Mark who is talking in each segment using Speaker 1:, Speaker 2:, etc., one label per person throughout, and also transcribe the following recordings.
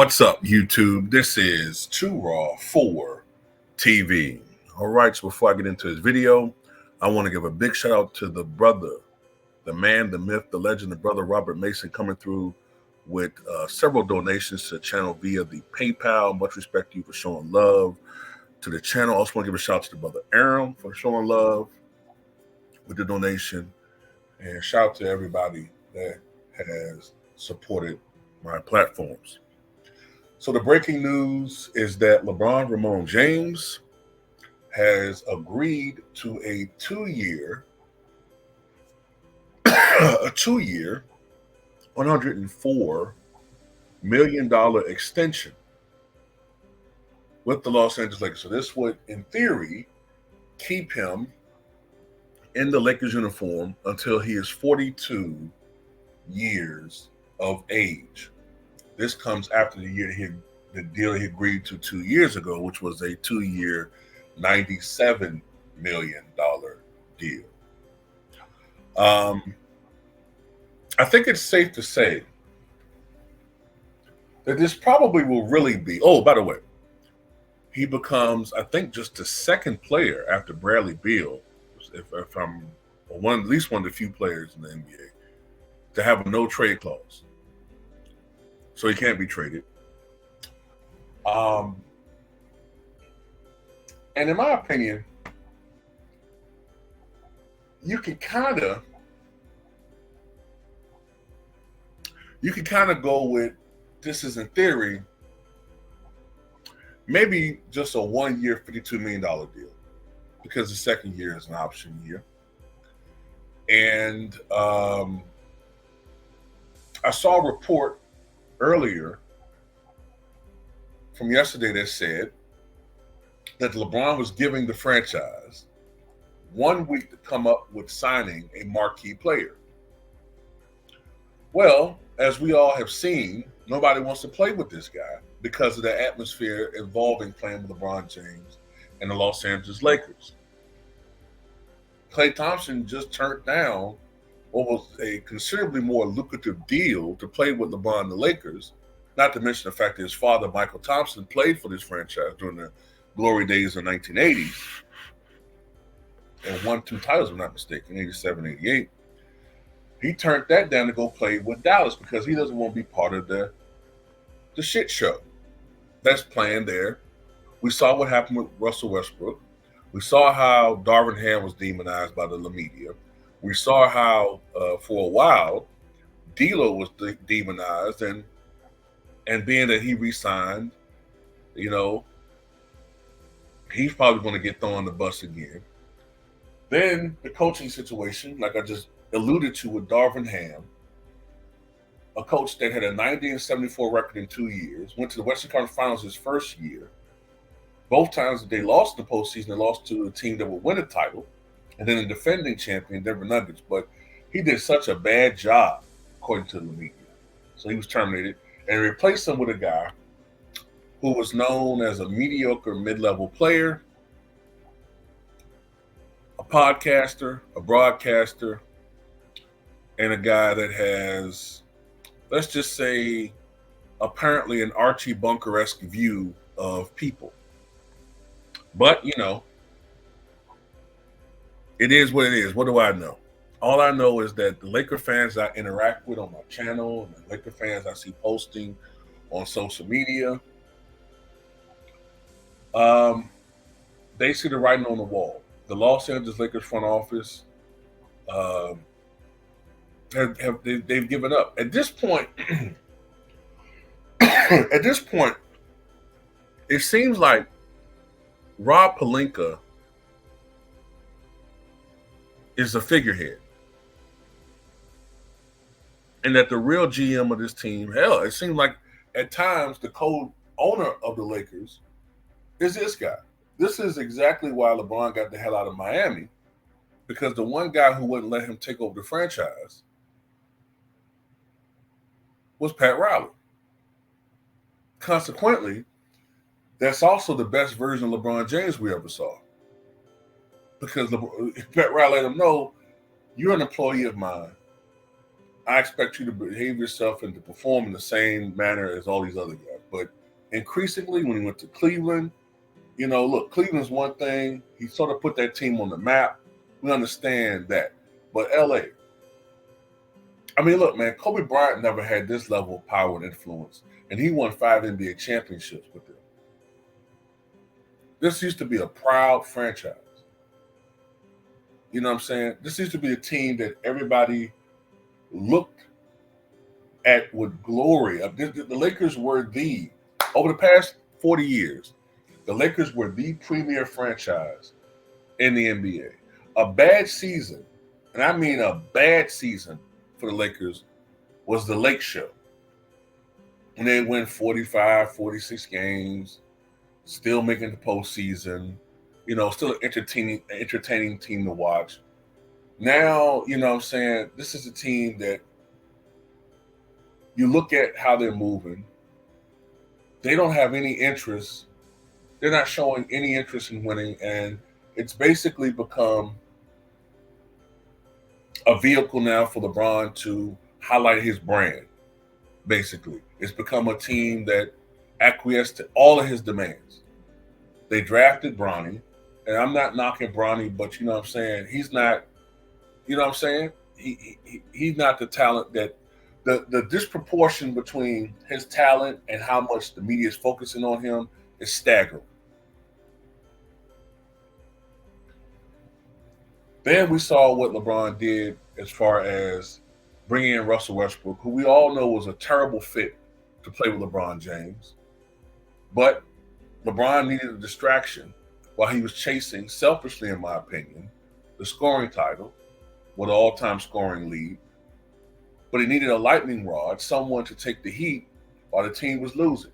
Speaker 1: What's up, YouTube? This is Too Raw for TV. All right, so before I get into this video, I want to give a big shout out to the brother, the man, the myth, the legend, the brother Robert Mason, coming through with several donations to the channel via the PayPal. Much respect to you for showing love to the channel. I also want to give a shout out to the brother Aaron for showing love with the donation. And shout out to everybody that has supported my platforms. So the breaking news is that LeBron James has agreed to a two-year, $104 million extension with the Los Angeles Lakers. So this would, in theory, keep him in the Lakers uniform until he is 42 years of age. This comes after the deal he agreed to 2 years ago, which was a 2-year, $97 million deal. I think it's safe to say that this probably will really be. Oh, by the way, he becomes, I think, just the second player after Bradley Beal, if I'm at least one of the few players in the NBA to have a no trade clause. So he can't be traded. And in my opinion, you can kind of go with, this is in theory, maybe just a 1-year, $52 million deal, because the second year is an option year. And I saw a report earlier from yesterday that said that LeBron was giving the franchise 1 week to come up with signing a marquee player. Well, as we all have seen, nobody wants to play with this guy because of the atmosphere involving playing with LeBron James and the Los Angeles Lakers. Klay Thompson just turned down what was a considerably more lucrative deal to play with LeBron and the Lakers, not to mention the fact that his father, Michael Thompson, played for this franchise during the glory days of the 1980s and won 2 titles, if I'm not mistaken, 87, 88. He turned that down to go play with Dallas because he doesn't want to be part of the shit show that's playing there. We saw what happened with Russell Westbrook. We saw how Darvin Ham was demonized by the media. We saw how, for a while, D'Lo was demonized, and being that he re-signed, he's probably going to get thrown on the bus again. Then the coaching situation, like I just alluded to with Darvin Ham, a coach that had a 90-74 record in 2 years, went to the Western Conference Finals his first year. Both times that they lost in the postseason, they lost to a team that would win a title, and then the defending champion, Denver Nuggets. But he did such a bad job, according to the media. So he was terminated, and replaced him with a guy who was known as a mediocre mid-level player, a podcaster, a broadcaster, and a guy that has, let's just say, apparently an Archie Bunker-esque view of people. But, it is what it is. What do I know? All I know is that the Laker fans I interact with on my channel, and the Laker fans I see posting on social media, they see the writing on the wall. The Los Angeles Lakers front office, they've given up. At this point, it seems like Rob Pelinka is a figurehead, and that the real GM of this team, hell, it seems like at times the co-owner of the Lakers is this guy. This is exactly why LeBron got the hell out of Miami, because the one guy who wouldn't let him take over the franchise was Pat Riley. Consequently, that's also the best version of LeBron James we ever saw. Because Pat Riley let him know, you're an employee of mine. I expect you to behave yourself and to perform in the same manner as all these other guys. But increasingly, when he went to Cleveland, look, Cleveland's one thing. He sort of put that team on the map. We understand that. But LA, I mean, look, man, Kobe Bryant never had this level of power and influence, and he won 5 NBA championships with them. This used to be a proud franchise. You know what I'm saying? This used to be a team that everybody looked at with glory. The Lakers were over the past 40 years, the Lakers were the premier franchise in the NBA. A bad season, and I mean a bad season for the Lakers, was the Lake Show. And they win 45, 46 games, still making the postseason, still an entertaining team to watch. Now, you know what I'm saying, this is a team that you look at how they're moving. They don't have any interest. They're not showing any interest in winning, and it's basically become a vehicle now for LeBron to highlight his brand, basically. It's become a team that acquiesced to all of his demands. They drafted Bronny, and I'm not knocking Bronny, but you know what I'm saying? He's not, you know what I'm saying? He's not the talent that the disproportion between his talent and how much the media is focusing on him is staggering. Then we saw what LeBron did as far as bringing in Russell Westbrook, who we all know was a terrible fit to play with LeBron James. But LeBron needed a distraction while he was chasing, selfishly in my opinion, the scoring title with an all-time scoring lead. But he needed a lightning rod, someone to take the heat while the team was losing.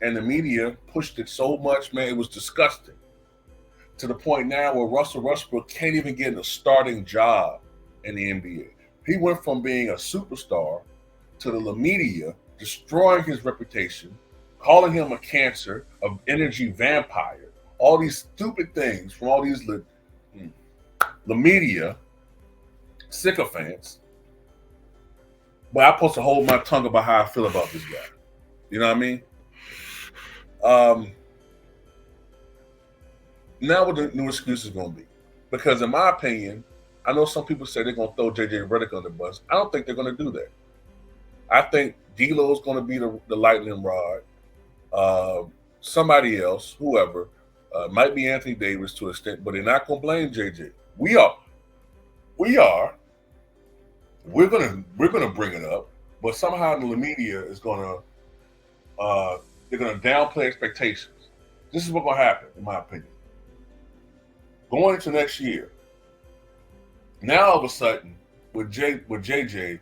Speaker 1: And the media pushed it so much, man, it was disgusting. To the point now where Russell Westbrook can't even get a starting job in the NBA. He went from being a superstar to the media destroying his reputation, calling him a cancer, of energy vampire, all these stupid things from all these the media sycophants. But I'm supposed to hold my tongue about how I feel about this guy. You know what I mean? Now what the new excuse is going to be. Because in my opinion, I know some people say they're going to throw J.J. Redick on the bus. I don't think they're going to do that. I think D'Lo is going to be the lightning rod. Somebody else, whoever, might be Anthony Davis to an extent, but they're not going to blame J.J. We are. We're gonna bring it up, but somehow the media is they're gonna downplay expectations. This is what's gonna happen, in my opinion. Going into next year, now all of a sudden, with JJ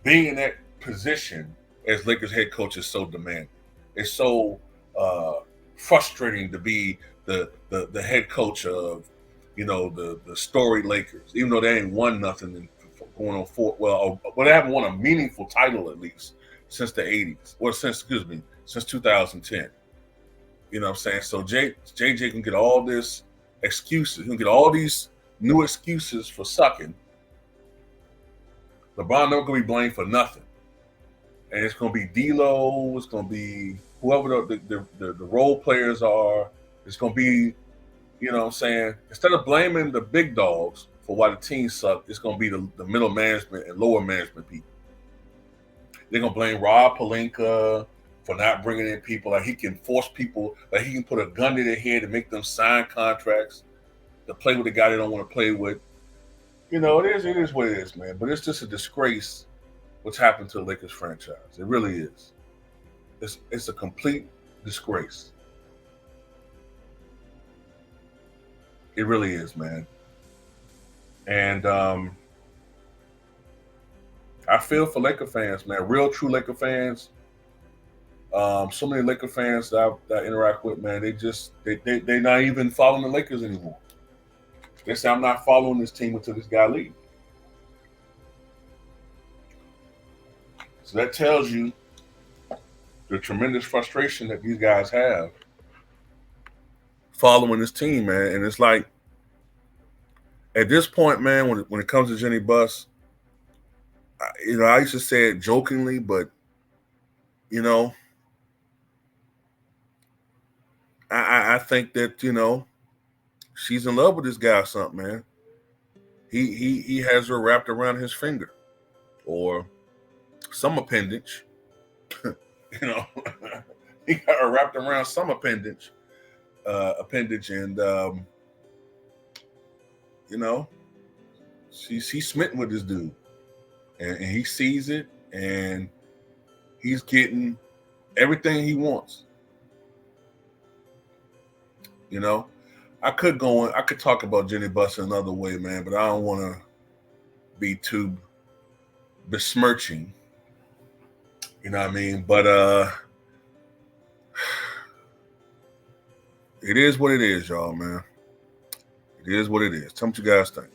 Speaker 1: being in that position as Lakers head coach is so demanding. It's so frustrating to be the head coach of the storied Lakers, even though they ain't won nothing in going on they haven't won a meaningful title at least since the 80s, or since 2010. You know what I'm saying? So JJ can get all this excuses. He can get all these new excuses for sucking. LeBron never gonna be blamed for nothing. And it's gonna be D'Lo, it's gonna be whoever the role players are. It's gonna be, you know what I'm saying? Instead of blaming the big dogs for why the team sucked, it's going to be the middle management and lower management people. They're going to blame Rob Pelinka for not bringing in people. Like he can force people, like he can put a gun to their head and make them sign contracts to play with the guy they don't want to play with. It is what it is, man. But it's just a disgrace what's happened to the Lakers franchise. It really is. It's a complete disgrace. It really is, man. And I feel for Laker fans, man, real true Laker fans. So many Laker fans that I interact with, man, they're not even following the Lakers anymore. They say, I'm not following this team until this guy leaves. So that tells you the tremendous frustration that these guys have following this team, man. And it's like, at this point, man, when it comes to Jenny Buss, I used to say it jokingly, but I think that, she's in love with this guy or something, man. He has her wrapped around his finger or some appendage. you know, he got her wrapped around some appendage, and you know, she's smitten with this dude, and he sees it, and he's getting everything he wants. I could talk about Jenny Buss another way, man, but I don't want to be too besmirching. You know what I mean? But it is what it is, y'all, man. It is what it is. Tell me what you guys think.